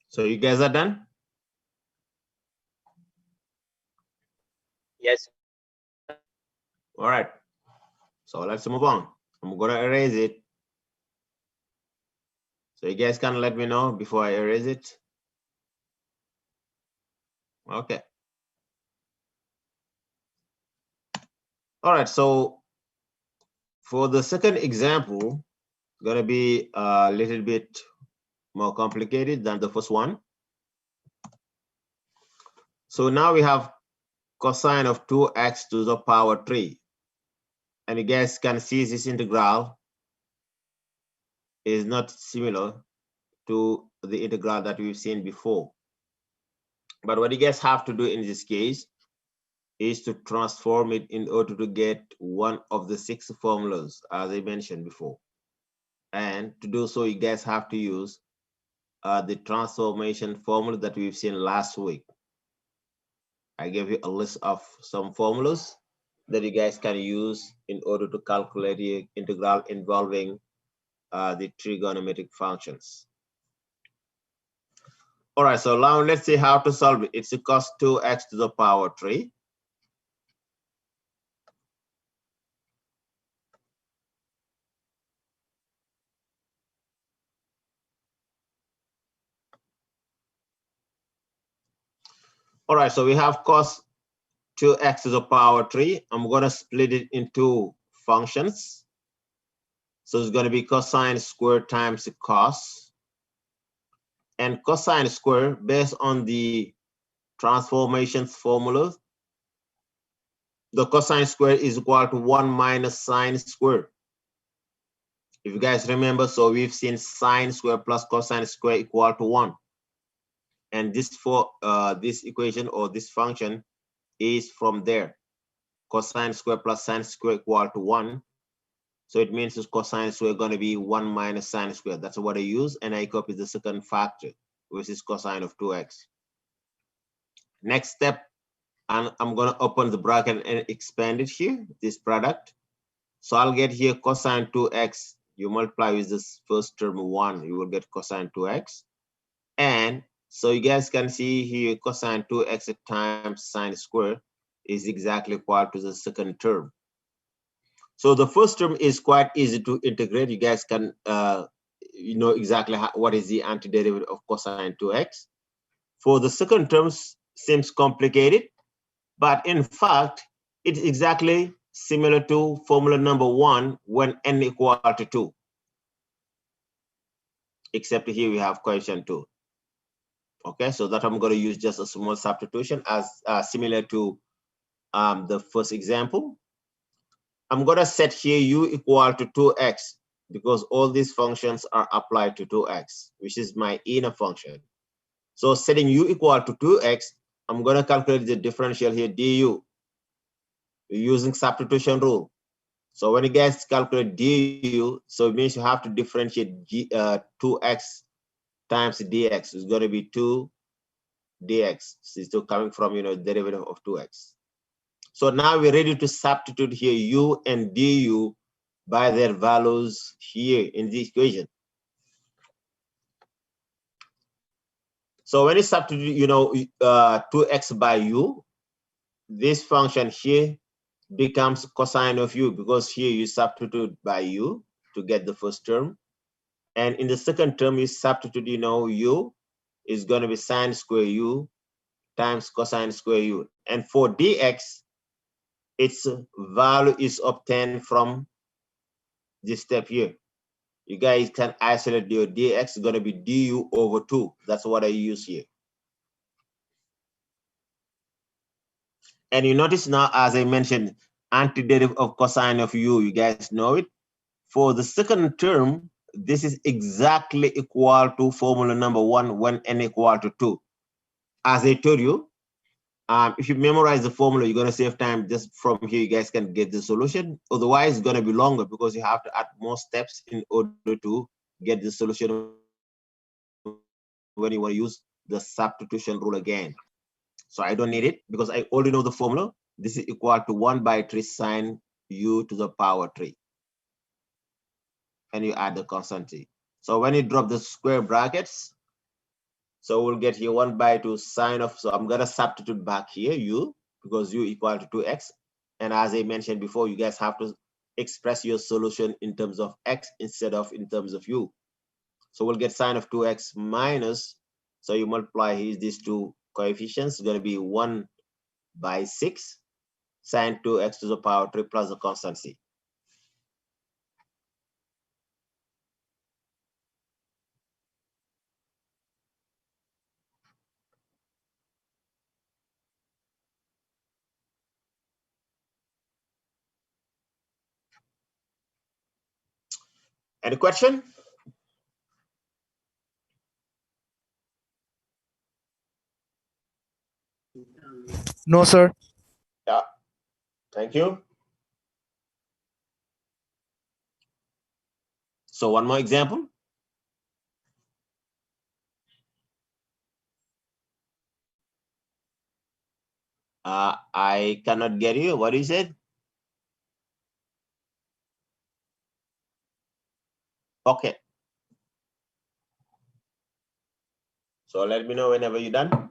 So you guys are done? Yes. All right. So let's move on. I'm going to erase it. So you guys can let me know before I erase it. Okay. All right, so for the second example, going to be a little bit more complicated than the first one. So now we have cosine of 2x to the power 3. And you guys can see this integral is not similar to the integral that we've seen before. But what you guys have to do in this case, is to transform it in order to get one of the 6 formulas, as I mentioned before. And to do so, you guys have to use the transformation formula that we've seen last week. I gave you a list of some formulas that you guys can use in order to calculate the integral involving the trigonometric functions. All right, so now let's see how to solve it. It's cos 2x to the power 3. All right, so we have cos 2x to the power 3. I'm going to split it into functions. So it's going to be cosine squared times cos. And cosine squared, based on the transformations formula, the cosine squared is equal to 1 minus sine squared. If you guys remember, so we've seen sine squared plus cosine squared equal to 1. And this for this equation or this function is from there. Cosine squared plus sine squared equal to 1. So it means this cosine squared going to be 1 minus sine squared. That's what I use. And I copy the second factor, which is cosine of 2x. Next step, and I'm going to open the bracket and expand it here, this product. So I'll get here cosine 2x. You multiply with this first term 1, you will get cosine 2x. And so you guys can see here cosine 2x times sine squared is exactly equal to the second term. So the first term is quite easy to integrate. You guys can you know exactly what is the antiderivative of cosine 2x. For the second term, seems complicated, but in fact, it's exactly similar to formula number 1 when n equal to 2. Except here we have coefficient 2. Okay, so that I'm going to use just a small substitution as similar to the first example. I'm going to set here u equal to 2x because all these functions are applied to 2x, which is my inner function. So setting u equal to 2x, I'm going to calculate the differential here du using substitution rule. So when you guys calculate du, so it means you have to differentiate 2x times dx. It's going to be 2 dx. So it's still coming from, you know, derivative of 2x. So now we're ready to substitute here u and du by their values here in the equation. So when you substitute, you know, 2x by u, this function here becomes cosine of u because here you substitute by u to get the first term. And in the second term, you substitute, you know, u is going to be sine square u times cosine square u. And for dx, its value is obtained from this step here. You guys can isolate your dx is going to be du over 2. That's what I use here. And you notice now, as I mentioned, antiderivative of cosine of u, you guys know it. For the second term, this is exactly equal to formula number 1 when n equal to 2. As I told you, if you memorize the formula, you're going to save time. Just from here, you guys can get the solution. Otherwise, it's going to be longer because you have to add more steps in order to get the solution when you want to use the substitution rule again. So I don't need it because I already know the formula. This is equal to 1 by 3 sine u to the power 3. And you add the constant t. So when you drop the square brackets, so we'll get here 1 by 2 sine of, so I'm going to substitute back here u because u equal to 2x. And as I mentioned before, you guys have to express your solution in terms of x instead of in terms of u. So we'll get sine of 2x minus, so you multiply these two coefficients, it's going to be 1 by 6 sine 2x to the power 3 plus the constant c. Any question? No, sir. Yeah, thank you. So one more example. I cannot get you. What is it? Okay. So let me know whenever you're done.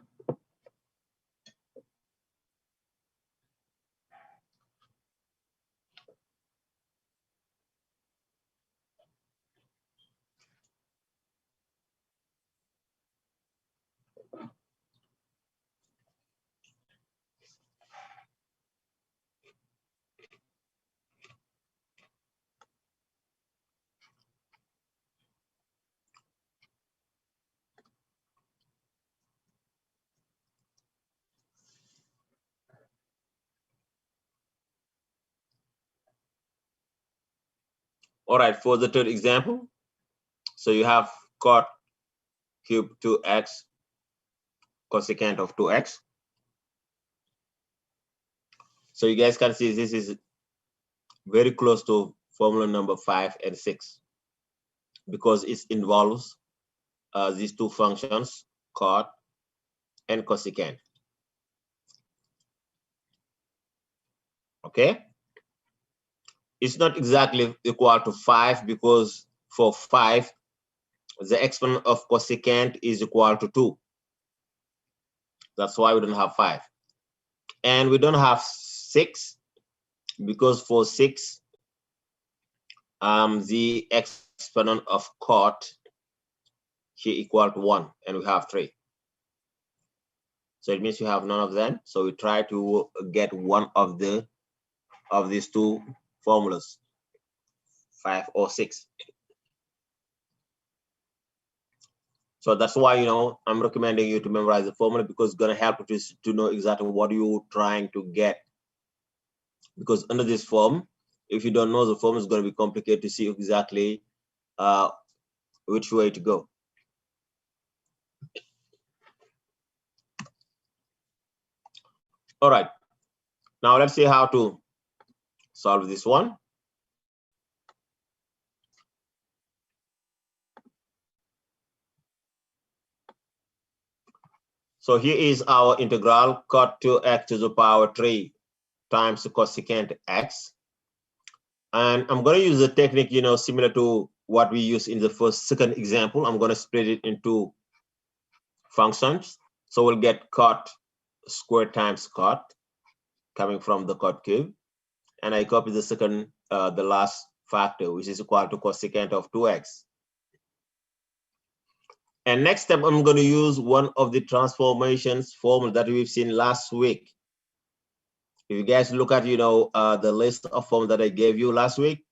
All right, for the third example, so you have cot cube 2x cosecant of 2x. So you guys can see this is very close to formula number 5 and 6 because it involves these two functions, cot and cosecant. Okay? It's not exactly equal to 5 because for 5, the exponent of cosecant is equal to 2. That's why we don't have 5. And we don't have 6 because for 6, the exponent of cot here equal to 1, and we have 3. So it means you have none of them. So we try to get one of these two formulas, 5 or 6. So that's why, you know, I'm recommending you to memorize the formula because it's going to help you to know exactly what you're trying to get. Because under this form, if you don't know the form, it's going to be complicated to see exactly which way to go. All right. Now let's see how to solve this one. So here is our integral cot 2x to the power 3 times the cosecant x. And I'm going to use a technique, you know, similar to what we used in the second example. I'm going to split it into functions. So we'll get cot squared times cot coming from the cot cube. And I copy the second, the last factor, which is equal to cosecant of 2x. And next step, I'm going to use one of the transformations formula that we've seen last week. If you guys look at, you know, the list of forms that I gave you last week,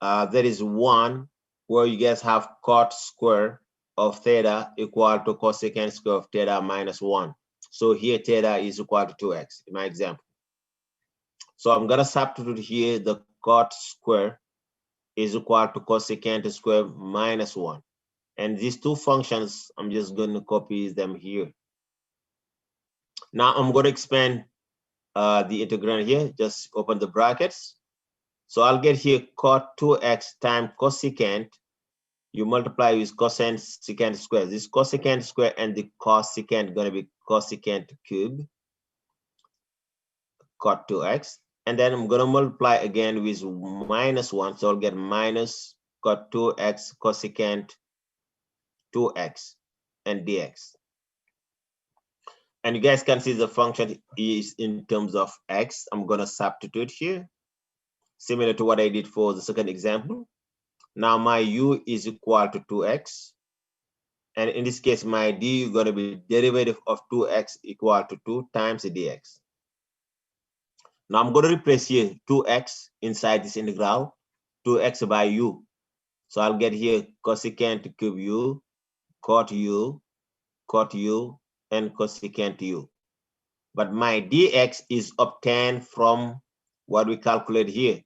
there is one where you guys have cot square of theta equal to cosecant square of theta minus 1. So here theta is equal to 2x in my example. So I'm going to substitute here the cot square is equal to cosecant square minus 1. And these two functions, I'm just going to copy them here. Now I'm going to expand the integrand here, just open the brackets. So I'll get here cot 2x times cosecant. You multiply with cosecant square. This cosecant square and the cosecant going to be cosecant cube, cot 2x. And then I'm going to multiply again with minus 1. So I'll get minus cot 2x cosecant 2x and dx. And you guys can see the function is in terms of x. I'm going to substitute here, similar to what I did for the second example. Now my u is equal to 2x. And in this case, my d is going to be derivative of 2x equal to 2 times the dx. Now I'm going to replace here 2x inside this integral, 2x by u. So I'll get here cosecant cube u, cot u, and cosecant u. But my dx is obtained from what we calculate here.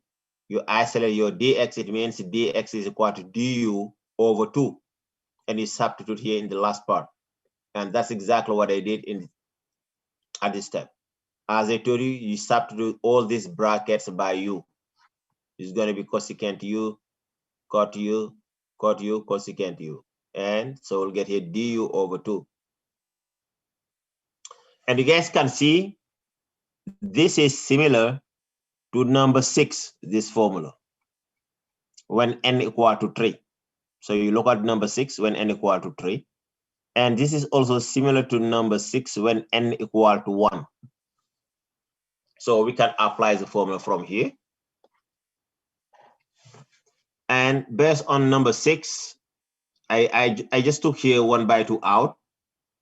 You isolate your dx, it means dx is equal to du over 2. And you substitute here in the last part. And that's exactly what I did at this step. as I told you, you substitute all these brackets by u. It's going to be cosecant u, cot u, cosecant u. And so we'll get here du over 2. And you guys can see this is similar to number 6, this formula, when n equal to 3. So you look at number 6 when n equal to 3. And this is also similar to number 6 when n equal to 1. So we can apply the formula from here. And based on number 6, I just took here 1/2 out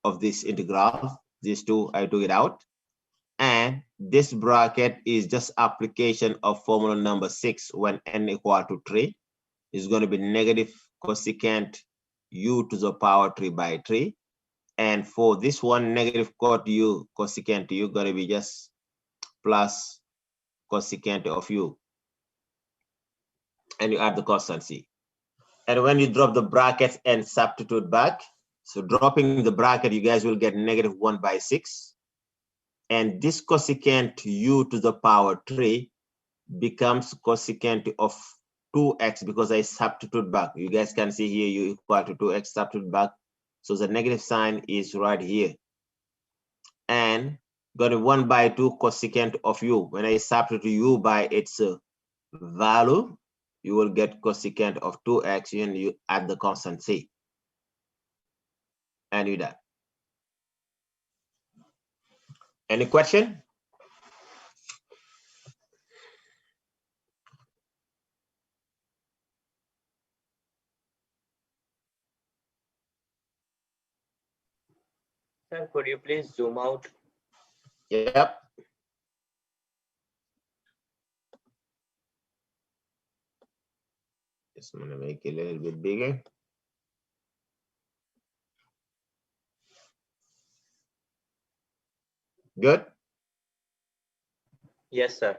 of this integral. These two, I took it out. And this bracket is just application of formula number 6 when n equal to 3. Is going to be negative cosecant u to the power 3 by 3. And for this one, negative cot u, cosecant u, going to be just plus cosecant of u. And you add the constancy. And when you drop the brackets and substitute back, so dropping the bracket, you guys will get negative 1/6. And this cosecant u to the power 3 becomes cosecant of 2x because I substitute back. You guys can see here u equal to 2x, substitute back. So the negative sign is right here. And got a 1/2 cosecant of u. When I substitute u by its value, you will get cosecant of 2x and you add the constant c. And you done. Any question? Sir, could you please zoom out? Yep. Just want to make it a little bit bigger. Good? Yes, sir.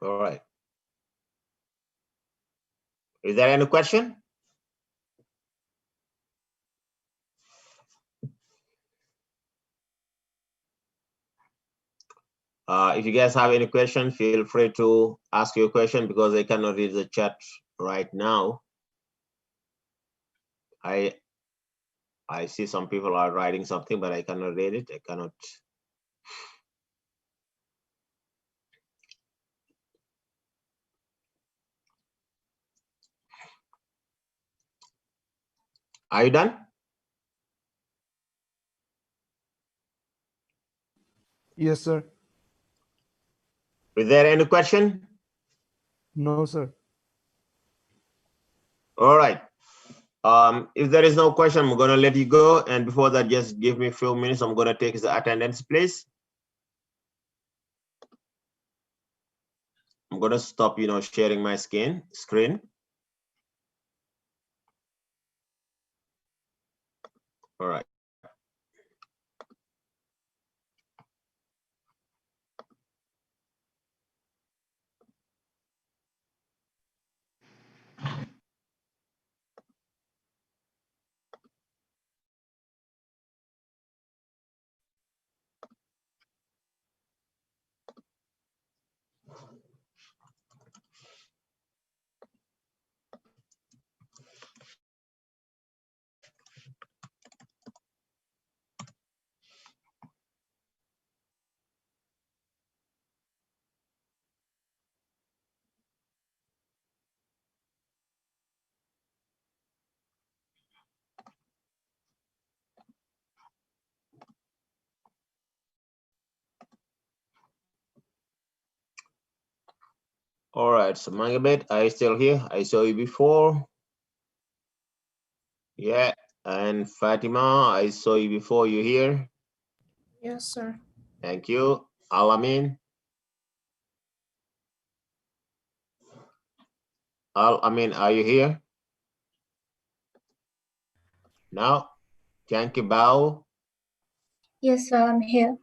All right. Is there any question? If you guys have any question, feel free to ask your question because I cannot read the chat right now. I see some people are writing something, but I cannot read it. I cannot. Are you done? Yes, sir. Is there any question? No, sir. All right. If there is no question, I'm gonna let you go. And before that, just give me a few minutes. I'm gonna take the attendance, please. I'm gonna stop, sharing my screen. All right. All right, so Mangabet, are you still here? I saw you before. Yeah, and Fatima, I saw you before. You here? Yes, sir. Thank you. Al-Amin. Al-Amin, are you here? No? Thank you, Bao. Yes, sir, I'm here.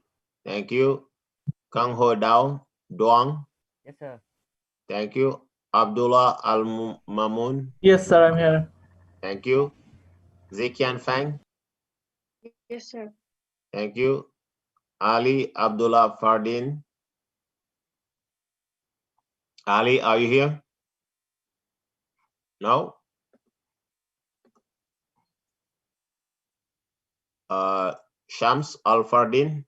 Thank you. Kang Ho Dao, Duang. Yes, sir. Thank you. Abdullah Al-Mamun. Yes, sir, I'm here. Thank you. Zikian Fang. Yes, sir. Thank you. Ali Abdullah Fardin. Ali, are you here? No? Shams Al Fardin.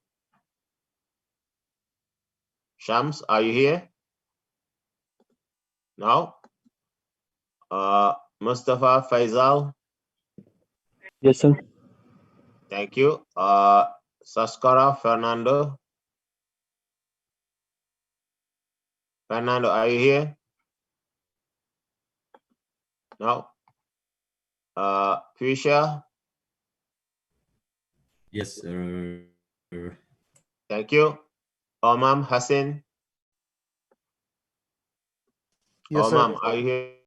Shams, are you here? No? Mustafa Faisal. Yes, sir. Thank you. Saskara Fernando. Fernando, are you here? No. Fisher. Yes, sir. Thank you. Omam Hassan. Yes, sir. Omam, are you here?